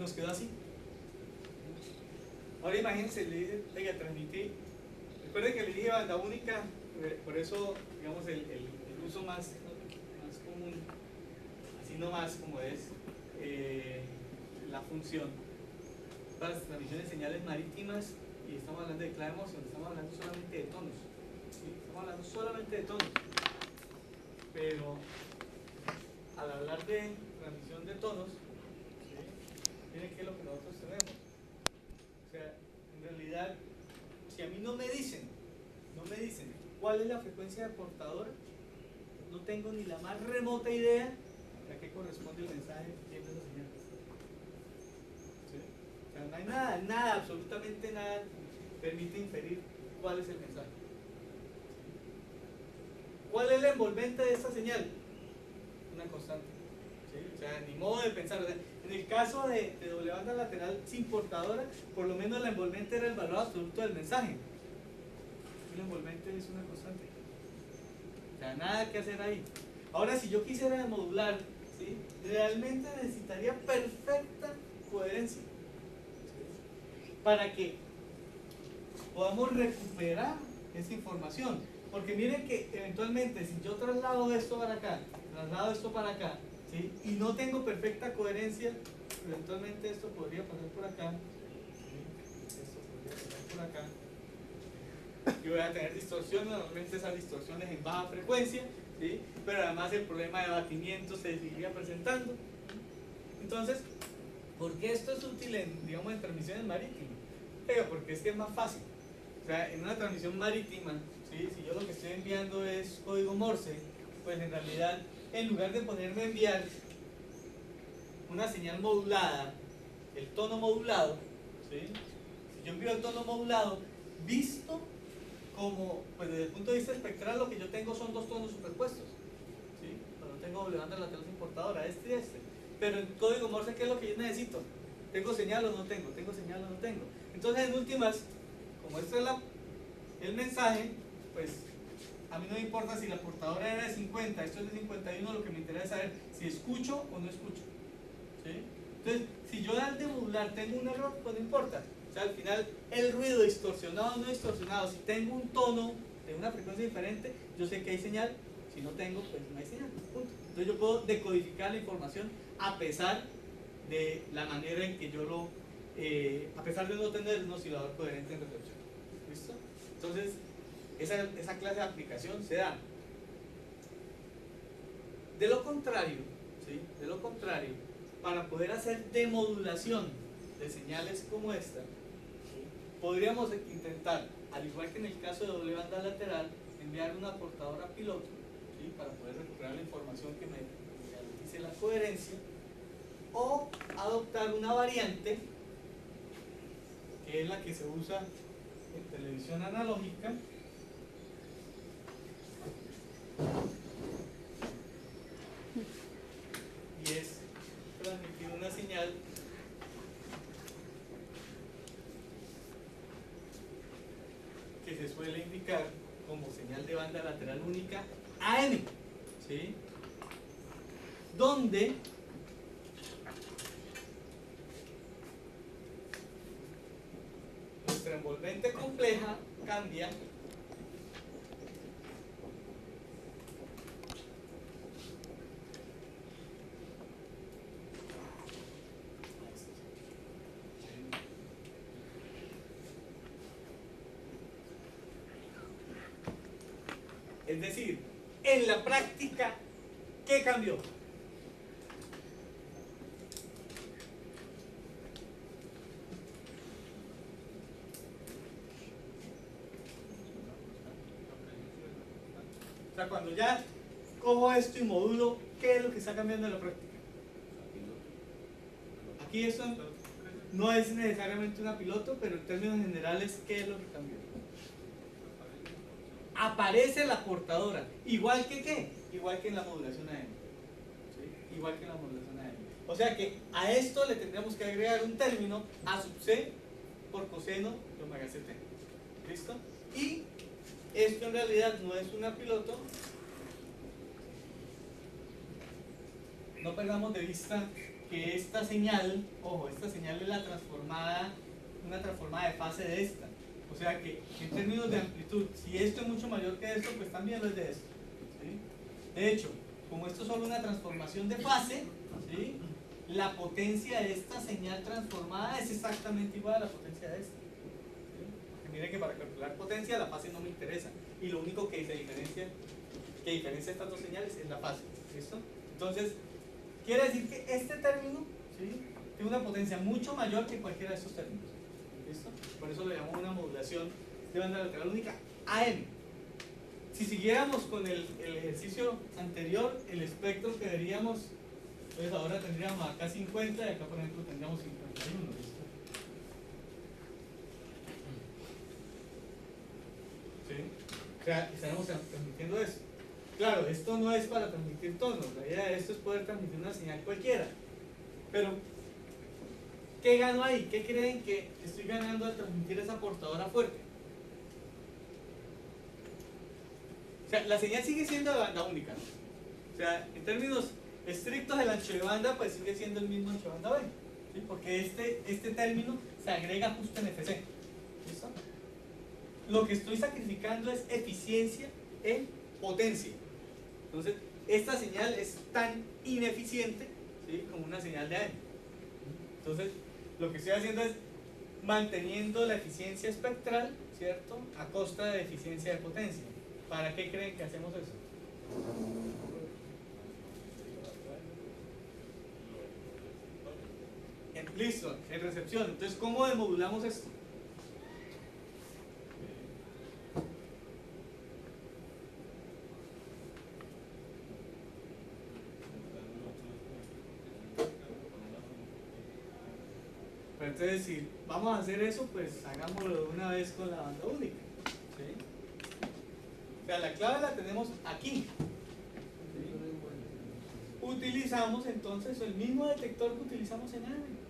nos quedó así. Ahora imagínense, le dice, venga, transmití. Recuerden que le dije banda única, por eso, digamos, el uso más común, así nomás como es la función para las transmisiones de señales marítimas, y estamos hablando de clave emoción, estamos hablando solamente de tonos, ¿sí? Estamos hablando solamente de tonos, pero al hablar de transmisión de tonos, ¿sí? Miren qué es lo que nosotros tenemos. O sea, en realidad, si a mí no me dicen cuál es la frecuencia de portadora, no tengo ni la más remota idea a qué corresponde el mensaje que tiene esa señal. ¿Sí? O sea, no hay nada, absolutamente nada permite inferir cuál es el mensaje. ¿Cuál es la envolvente de esta señal? Una constante. ¿Sí? O sea, ni modo de pensar. O sea, en el caso de doble banda lateral sin portadora, por lo menos la envolvente era el valor absoluto del mensaje. Y la envolvente es una constante. O sea, nada que hacer ahí. Ahora, si yo quisiera modular, ¿sí? Realmente necesitaría perfecta coherencia, ¿sí? Para que podamos recuperar esa información. Porque miren que eventualmente, si yo traslado esto para acá, ¿sí? Y no tengo perfecta coherencia, eventualmente esto podría pasar por acá, ¿sí? Esto podría pasar por acá. Yo voy a tener distorsiones, normalmente esas distorsiones en baja frecuencia, ¿sí? Pero además el problema de abatimiento se seguiría presentando. Entonces, ¿por qué esto es útil en, digamos, en transmisiones marítimas? Pero porque es que es más fácil. O sea, en una transmisión marítima, ¿sí? Si yo lo que estoy enviando es código Morse, pues en realidad, en lugar de ponerme a enviar una señal modulada, el tono modulado, ¿sí? Si yo envío el tono modulado, visto como, pues desde el punto de vista espectral, lo que yo tengo son dos tonos superpuestos, ¿sí? Cuando tengo doble banda lateral importadora, este y este. Pero en código Morse, ¿qué es lo que yo necesito? ¿Tengo señal o no tengo? ¿Tengo señal o no tengo? Entonces, en últimas, como esto es el mensaje, pues a mí no me importa si la portadora era de 50, esto es de 51, lo que me interesa es saber si escucho o no escucho, ¿sí? Entonces, si yo al demodular tengo un error, pues no importa. O sea, al final, el ruido distorsionado o no distorsionado, si tengo un tono de una frecuencia diferente, yo sé que hay señal. Si no tengo, pues no hay señal. Punto. Entonces yo puedo decodificar la información a pesar de la manera en que yo lo... a pesar de no tener un oscilador coherente en recepción. ¿Listo? Entonces, esa clase de aplicación se da. De lo contrario, ¿sí? De lo contrario, para poder hacer demodulación de señales como esta, ¿sí? Podríamos intentar, al igual que en el caso de doble banda lateral, enviar una portadora piloto, ¿sí? Para poder recuperar la información que me garantice la coherencia, o adoptar una variante que es la que se usa en televisión analógica, y es transmitir una señal que se suele indicar como señal de banda lateral única AM, ¿sí? Donde nuestra envolvente compleja cambia Es decir, en la práctica, ¿qué cambió? O sea, cuando ya cojo esto y modulo, ¿qué es lo que está cambiando en la práctica? Aquí eso no es necesariamente una piloto, pero en términos generales, ¿qué es lo que cambió? Aparece la portadora, igual que ¿qué? Igual que en la modulación AM, ¿sí? Igual que en la modulación AM. O sea que a esto le tendríamos que agregar un término A sub C por coseno de omega CT. ¿Listo? Y esto en realidad no es una piloto. No perdamos de vista que esta señal, ojo, esta señal es la transformada, una transformada de fase de esta. O sea que en términos de amplitud, si esto es mucho mayor que esto, pues también lo es de esto. ¿Sí? De hecho, como esto es solo una transformación de fase, ¿sí?, la potencia de esta señal transformada es exactamente igual a la potencia de esta. ¿Sí? Mire que para calcular potencia la fase no me interesa. Y lo único que diferencia estas dos señales es la fase. ¿Listo? Entonces, quiere decir que este término, ¿sí?, tiene una potencia mucho mayor que cualquiera de estos términos. ¿Listo? Por eso lo llamamos una modulación de banda lateral única AM. Si siguiéramos con el ejercicio anterior, el espectro que veríamos, entonces ahora tendríamos acá 50 y acá por ejemplo tendríamos 51. ¿Listo? ¿Sí? O sea, estaremos transmitiendo eso. Claro, esto no es para transmitir tonos, la idea de esto es poder transmitir una señal cualquiera. Pero, ¿qué gano ahí? ¿Qué creen que estoy ganando al transmitir esa portadora fuerte? O sea, la señal sigue siendo de banda única, ¿no? O sea, en términos estrictos el ancho de banda pues sigue siendo el mismo ancho de banda B, ¿sí? Porque este término se agrega justo en FC. ¿Listo? Lo que estoy sacrificando es eficiencia en potencia. Entonces, esta señal es tan ineficiente, ¿sí?, como una señal de AM. Entonces, lo que estoy haciendo es manteniendo la eficiencia espectral, ¿cierto?, a costa de eficiencia de potencia. ¿Para qué creen que hacemos eso? Listo, en recepción. Entonces, ¿cómo demodulamos esto? Pero entonces, si vamos a hacer eso, pues hagámoslo de una vez con la banda única. ¿Sí? O sea, la clave la tenemos aquí. ¿Sí? Utilizamos entonces el mismo detector que utilizamos en AM,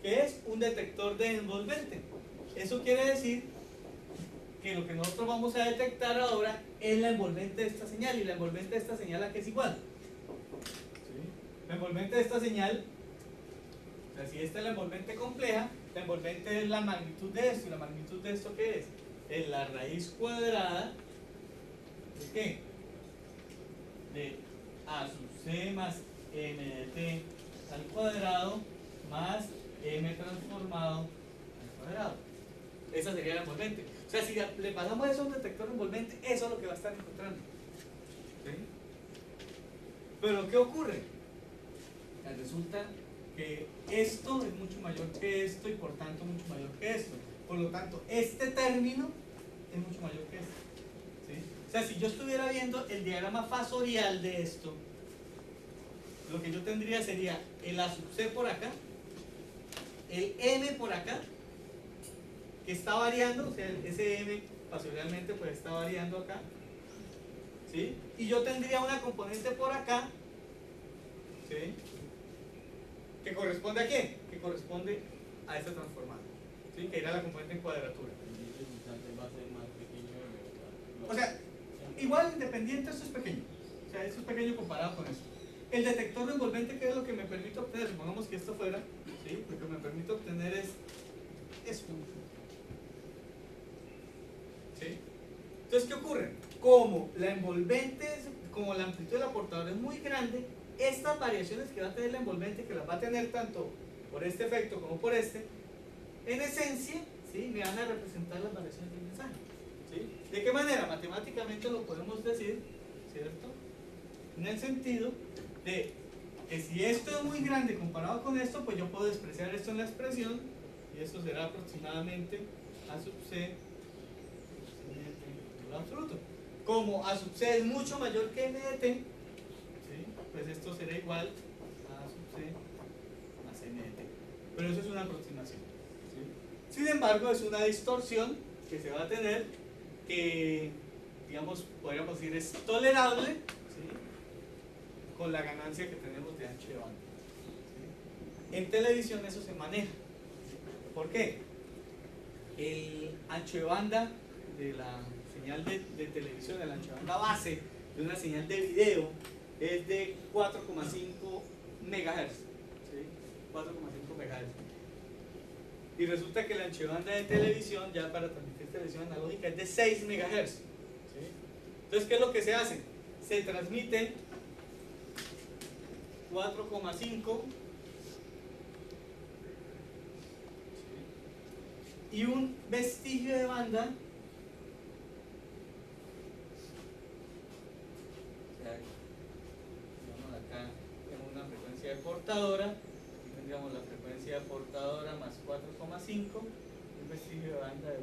que es un detector de envolvente. Eso quiere decir que lo que nosotros vamos a detectar ahora es la envolvente de esta señal. Y la envolvente de esta señal, ¿a qué es igual? ¿Sí? La envolvente de esta señal, o sea, si esta es la envolvente compleja, la envolvente es la magnitud de esto. ¿Y la magnitud de esto qué es? Es la raíz cuadrada ¿de qué? De A sub C más M de T al cuadrado más M transformado al cuadrado. Esa sería la envolvente. O sea, si le pasamos eso a un detector envolvente, eso es lo que va a estar encontrando. ¿Sí? Pero ¿qué ocurre? Resulta que esto es mucho mayor que esto y por tanto mucho mayor que esto. Por lo tanto, este término es mucho mayor que este. ¿Sí? O sea, si yo estuviera viendo el diagrama fasorial de esto, lo que yo tendría sería el A sub C por acá, el M por acá, que está variando, o sea, ese M fasorialmente pues está variando acá, ¿sí? Y yo tendría una componente por acá, ¿sí?, que corresponde a quién? Que corresponde a esta transformada, ¿sí?, que era la componente en cuadratura. O sea, igual independiente esto es pequeño, o sea, esto es pequeño comparado con esto. El detector de envolvente, ¿qué es lo que me permite obtener? Supongamos que esto fuera, ¿sí?, lo que me permite obtener es esto. ¿Sí? Entonces, ¿qué ocurre? Como la envolvente, como la amplitud de la portadora es muy grande, estas variaciones que va a tener la envolvente, que las va a tener tanto por este efecto como por este, en esencia, ¿sí?, me van a representar las variaciones del mensaje. ¿Sí? ¿De qué manera? Matemáticamente lo podemos decir, ¿cierto?, en el sentido de que si esto es muy grande comparado con esto, pues yo puedo despreciar esto en la expresión, y esto será aproximadamente A sub C absoluto. Como A sub C es mucho mayor que M de T, ¿sí?, pues esto será igual a A sub C más M de T. Pero eso es una aproximación. ¿Sí? Sin embargo, es una distorsión que se va a tener, que, digamos, podríamos decir es tolerable, ¿sí?, con la ganancia que tenemos de ancho de banda. ¿Sí? En televisión eso se maneja. ¿Por qué? El ancho de banda de la señal de televisión, el ancho de banda base de una señal de video es de 4,5 MHz. ¿Sí? Y resulta que la anchobanda de televisión, ya para transmitir televisión analógica, es de 6 MHz. ¿Sí? Entonces, ¿qué es lo que se hace? Se transmite 4,5 y un vestigio de banda, o sea, digamos acá tenemos una frecuencia de portadora, aquí tendríamos la frecuencia de portadora más 4,5 y un vestigio de banda de 1,25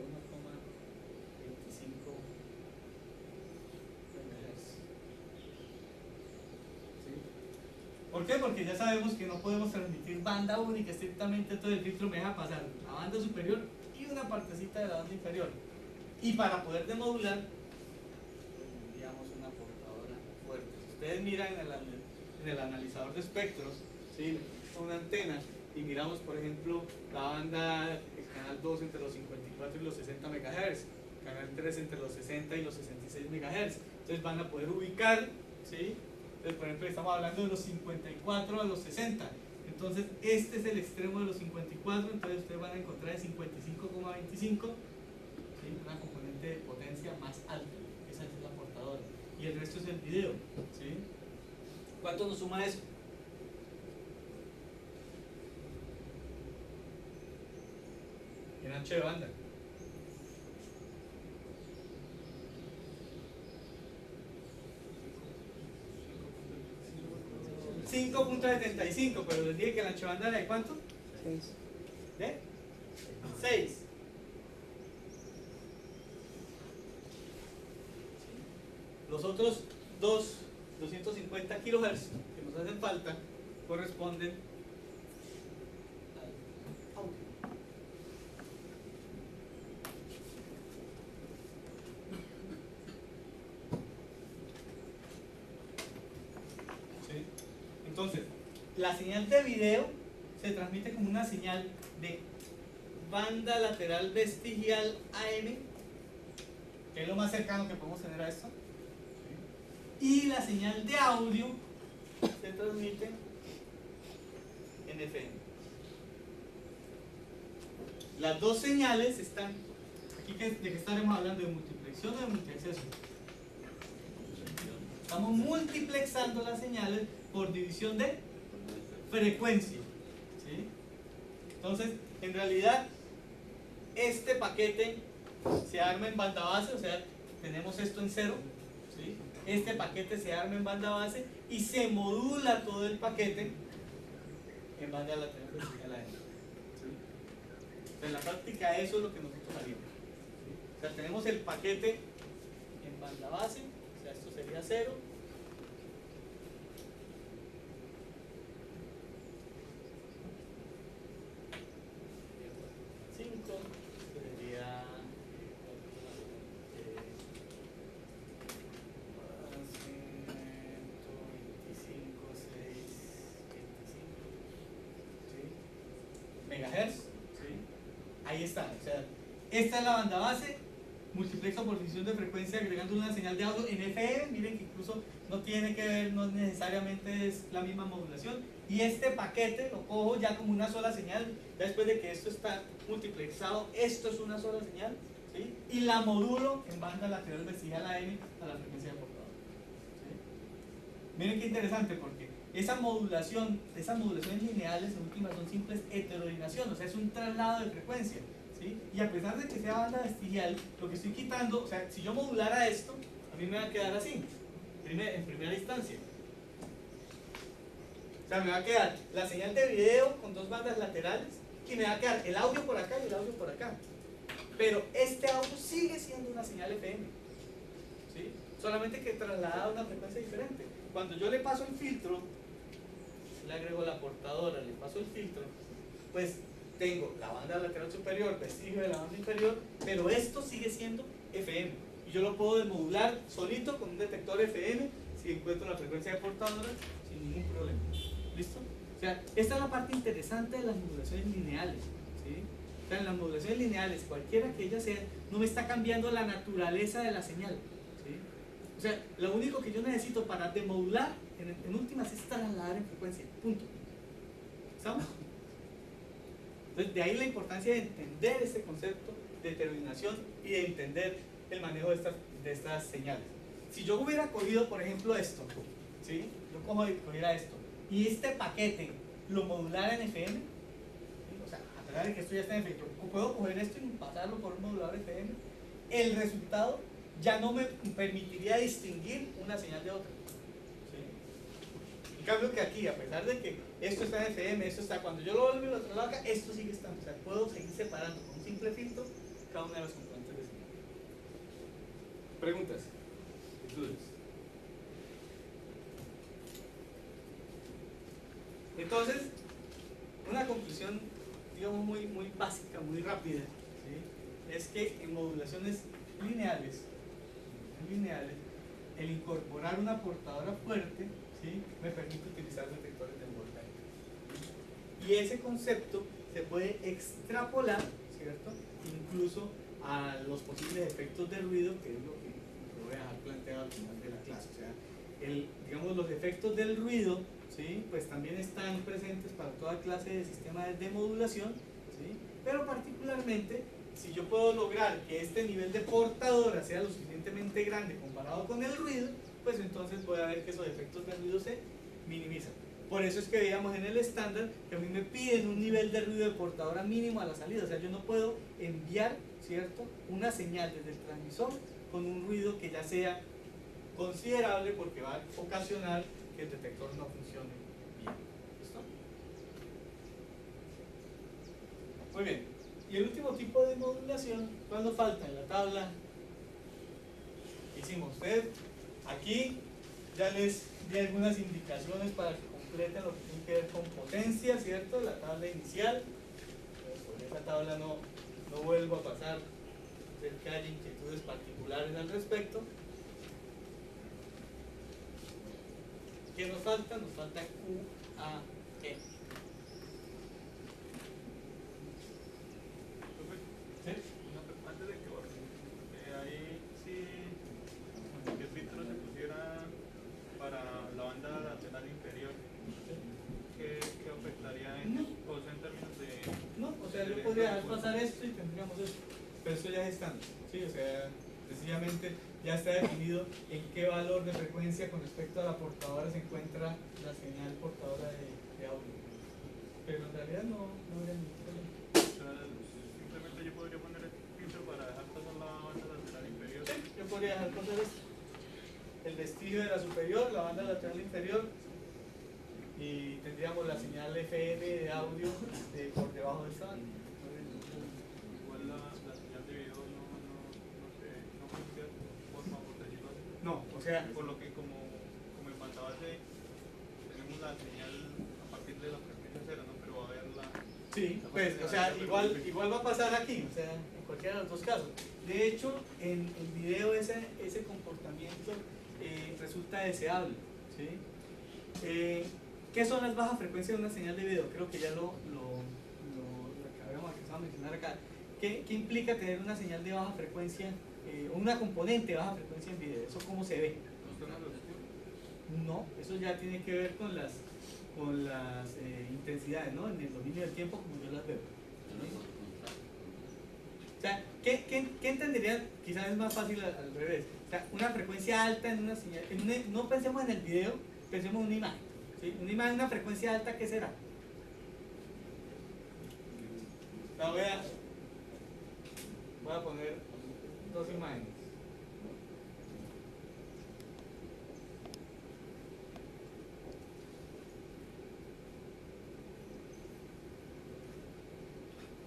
MHz. ¿Sí? ¿Por qué? Porque ya sabemos que no podemos transmitir banda única estrictamente, todo el filtro me deja pasar la banda superior y una partecita de la banda inferior. Y para poder demodular, tendríamos una portadora fuerte. Si ustedes miran en el analizador de espectros, ¿sí? Una antena, y miramos, por ejemplo, la banda, el canal 2 entre los 54 y los 60 MHz, canal 3 entre los 60 y los 66 MHz. Entonces van a poder ubicar, ¿sí? Entonces, por ejemplo, estamos hablando de los 54 a los 60. Entonces, este es el extremo de los 54, entonces ustedes van a encontrar el 55,25, ¿sí? Una componente de potencia más alta. Esa es la portadora. Y el resto es el video, ¿sí? ¿Cuánto nos suma eso? En ancho de banda. 5.75, pero les dije que la ancho de banda era de ¿cuánto? 6. ¿De? 6. Los otros 250 kHz que nos hacen falta corresponden al audio. ¿Sí? Entonces, la señal de video se transmite como una señal de banda lateral vestigial AM, que es lo más cercano que podemos tener a esto. Y la señal de audio se transmite en FM. Las dos señales están aquí. ¿De qué estaremos hablando? ¿De multiplexión o de multiacceso? Estamos multiplexando las señales por división de frecuencia, ¿sí? Entonces, en realidad, este paquete se arma en banda base, o sea, tenemos esto en 0, ¿sí? Este paquete se arma en banda base y se modula todo el paquete en banda lateral vestigial AM. ¿Sí? En la práctica eso es lo que nosotros haríamos, ¿sí? O sea, tenemos el paquete en banda base, o sea, esto sería 0. Sería 125, 6, 25, ¿sí? Megahertz, ¿sí? Ahí está, o sea, esta es la banda base, multiplexa por división de frecuencia agregando una señal de audio en FM. Miren que incluso no tiene que ver, no necesariamente es la misma modulación, y este paquete lo cojo ya como una sola señal, ya después de que esto está multiplexado, esto es una sola señal, ¿sí? Y la modulo en banda lateral vestigial AM a la frecuencia de portador, ¿sí? Miren qué interesante, porque esas modulaciones lineales en últimas son simples heterodinación, o sea, es un traslado de frecuencia, ¿sí? Y a pesar de que sea banda vestigial, lo que estoy quitando, o sea, si yo modulara esto, a mí me va a quedar así, en primera instancia. O sea, me va a quedar la señal de video con dos bandas laterales y me va a quedar el audio por acá y el audio por acá. Pero este audio sigue siendo una señal FM, ¿sí? Solamente que trasladada a una frecuencia diferente. Cuando yo le paso el filtro, le agrego la portadora, le paso el filtro, pues tengo la banda lateral superior, vestigio de la banda inferior, pero esto sigue siendo FM. Y yo lo puedo desmodular solito con un detector FM si encuentro la frecuencia de portadora sin ningún problema. ¿Listo? O sea, esta es la parte interesante de las modulaciones lineales, ¿sí? O sea, en las modulaciones lineales, cualquiera que ella sea, no me está cambiando la naturaleza de la señal, ¿sí? O sea, lo único que yo necesito para demodular, en últimas, es trasladar en frecuencia. Punto. ¿Estamos? Entonces, de ahí la importancia de entender este concepto de heterodignación y de entender el manejo de estas señales. Si yo hubiera cogido, por ejemplo, esto, ¿sí? Yo cogiera esto, y este paquete lo modulara en FM, ¿sí? O sea, a pesar de que esto ya está en FM, yo puedo coger esto y pasarlo por un modulador FM, el resultado ya no me permitiría distinguir una señal de otra. ¿Sí? En cambio que aquí, a pesar de que esto está en FM, esto está, cuando yo lo vuelvo y lo traslado acá, esto sigue estando. O sea, puedo seguir separando con un simple filtro cada una de las componentes de señal. ¿Preguntas? ¿Dudas? Entonces, una conclusión, digamos, muy básica, muy rápida, ¿sí? Es que en modulaciones lineales, el incorporar una portadora fuerte, ¿sí? Me permite utilizar detectores de voltaje. Y ese concepto se puede extrapolar, ¿cierto? Incluso a los posibles efectos de ruido, que es lo que voy a dejar planteado al final de la clase. O sea, digamos, los efectos del ruido, ¿sí? Pues también están presentes para toda clase de sistemas de modulación, ¿sí? Pero particularmente, si yo puedo lograr que este nivel de portadora sea lo suficientemente grande comparado con el ruido, pues entonces voy a ver que esos efectos de ruido se minimizan. Por eso es que veíamos en el estándar que a mí me piden un nivel de ruido de portadora mínimo a la salida. O sea, yo no puedo enviar, ¿cierto?, una señal desde el transmisor con un ruido que ya sea considerable porque va a ocasionar que el detector no funcione bien. ¿Listo? Muy bien. Y el último tipo de modulación, ¿cuándo falta? En la tabla hicimos usted. Aquí ya les di algunas indicaciones para que completen lo que tiene que ver con potencia, ¿cierto? La tabla inicial. Por esa tabla no vuelvo a pasar, ver que haya inquietudes particulares al respecto. ¿Qué nos falta? Nos falta QAE. Antes de que ahí sí, que el filtro se pusiera para la banda lateral inferior, ¿qué afectaría en, o sea, en términos de... No, o sea, yo podría dejar pasar esto y tendríamos esto, pero eso ya es estándar, ¿sí? O sea, sencillamente ya está definido en qué valor de frecuencia con respecto a la portadora se encuentra la señal portadora de audio, pero en realidad no habría ningún problema. Simplemente yo podría poner el filtro para dejar pasar la banda lateral inferior. Sí, yo podría dejar pasar esto, el vestigio de la superior, la banda lateral inferior, y tendríamos la señal FM de audio por debajo de esta banda. Igual la señal de video no funciona de forma, por decirlo así. No, o sea, por lo que como en banda base tenemos la señal a partir de la frecuencia cero, ¿no? Pero va a haber la... sí, pues, o sea, igual va a pasar aquí, o sea, en cualquiera de los dos casos. De hecho, en el video ese comportamiento resulta deseable, ¿sí? ¿Qué son las bajas frecuencias de una señal de video? Creo que ya lo que habíamos empezado a mencionar acá. ¿Qué implica tener una señal de baja frecuencia, o una componente de baja frecuencia en video? ¿Eso cómo se ve? No, eso ya tiene que ver con las intensidades, ¿no? En el dominio del tiempo, como yo las veo. O sea, ¿qué entenderían? Quizás es más fácil al revés. O sea, una frecuencia alta en una señal. No pensemos en el video, pensemos en una imagen. ¿Sí? Una imagen, una frecuencia alta, ¿qué será? La voy a poner dos imágenes.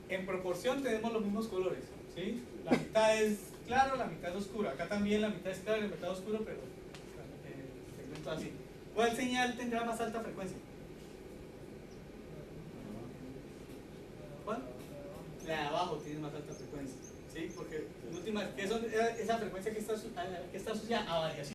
En proporción tenemos los mismos colores, ¿sí? La mitad es claro, la mitad es oscura. Acá también la mitad es clara y la mitad es oscuro, pero segmento así. ¿Cuál señal tendrá más alta frecuencia? ¿Cuál? La de abajo tiene más alta frecuencia, ¿sí? Porque en última, ¿qué son esa frecuencia que está asociada a variación?